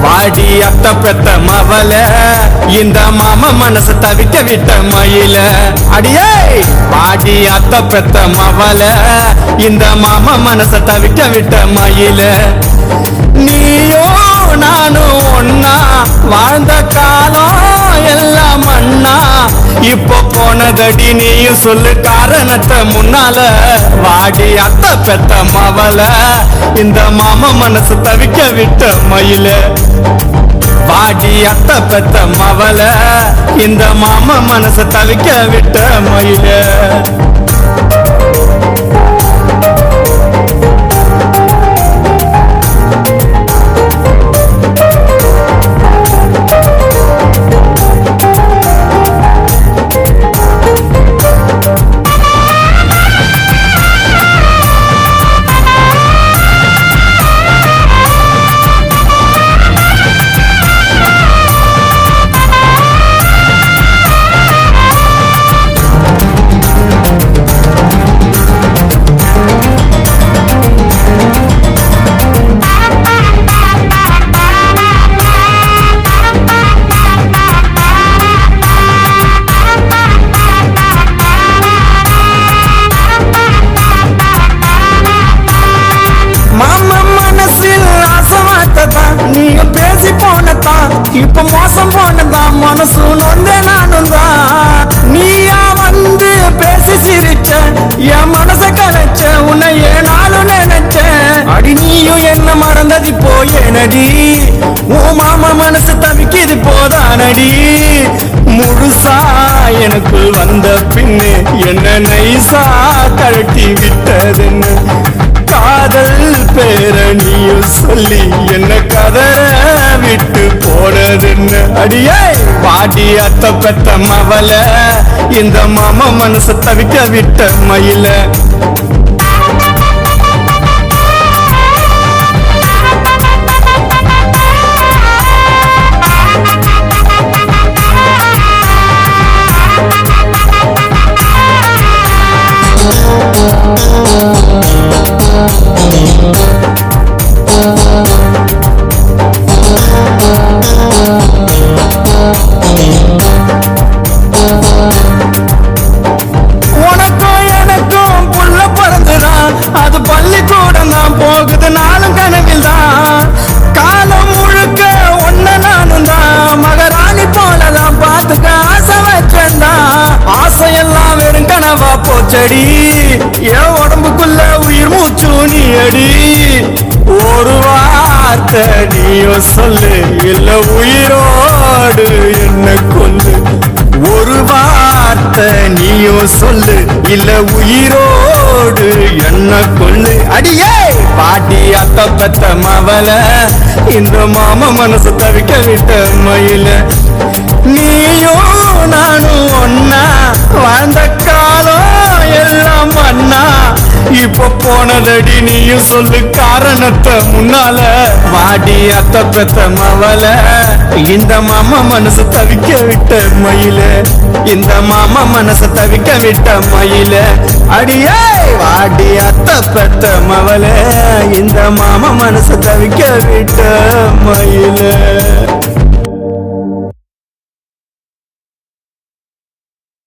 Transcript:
வாடி அத்த பெத்த மவல இந்த மாமா மனசு தவிக்க விட்ட மயில அடியே வாடி அத்த பெத்த மவல இந்த மாமா மனச தவிக்க விட்ட மயில நீயோ நானும் ஒன்னா வாழ்ந்த காலம் எல்லாம் மண்ணா இப்போ போனதடி நீயும் சொல்லு காரணத்தை முன்னால வாடி அத்த பெத்த மவல இந்த மாமா மனசு தவிக்க விட்ட மயில வாடி அத்த பெத்த மவல இந்த மாமா மனச தவிக்க விட்ட மயில இப்ப மோசம் போனதான் மனசு நொந்தே நானும் தான் நீயா வந்து பேசி சிரிச்ச என் மனச கலைச்ச உன்னை ஏனாலும் நினைச்சேன் அடி நீயும் என்ன மறந்தது போயேனடி உன் மாமா மனசு தவிக்கிது போதானடி முழுசா எனக்குள் வந்த பின்னு என்ன நைசா கழட்டி விட்டதுன்னு காதல் பேர நீயும் சொல்லி என்ன கதற விட்டு போனதுன்னு அடியே வாடி அத்த பெத்த மவல இந்த மாமா மனச தவிக்க விட்ட மயில உனக்கும் எனக்கும் புள்ள பிறந்துதான் அது பள்ளிக்கூடம் தான் போகுது நாளும் கனவில் தான் காலம் முழுக்க ஒன்ன நானும் தான் மகராணி போலதான் பார்த்துக்க ஆசை வச்சேன்தான் ஆசையெல்லாம் வெறும் கனவா போச்சடி என் உடம்புக்குள்ள உயிர் மூச்சு நீ அடி ஒரு வார்த்தை நீயோ சொல்லு இல்ல உயிரோடு என்ன கொல்லு ஒரு வார்த்தை நீயோ சொல்லு இல்ல உயிரோடு என்ன கொல்லு அடியே பாட்டி அத்த பெத்த மவல இந்த மாமா மனசு தவிக்க விட்ட மயில நீயோ நானும் ஒன்னா வாழ்ந்த காலம் எல்லாம் மண்ணா இப்ப போனதடி நீயும் சொல்லு காரணத்தை முன்னால வாடி அத்த பெத்த மவல இந்த மாமா மனசு தவிக்க விட்ட மயில இந்த மாமா மனசு தவிக்க விட்ட மயில அடியே வாடி அத்த பெத்த மவல இந்த மாமா மனசு தவிக்க விட்ட மயில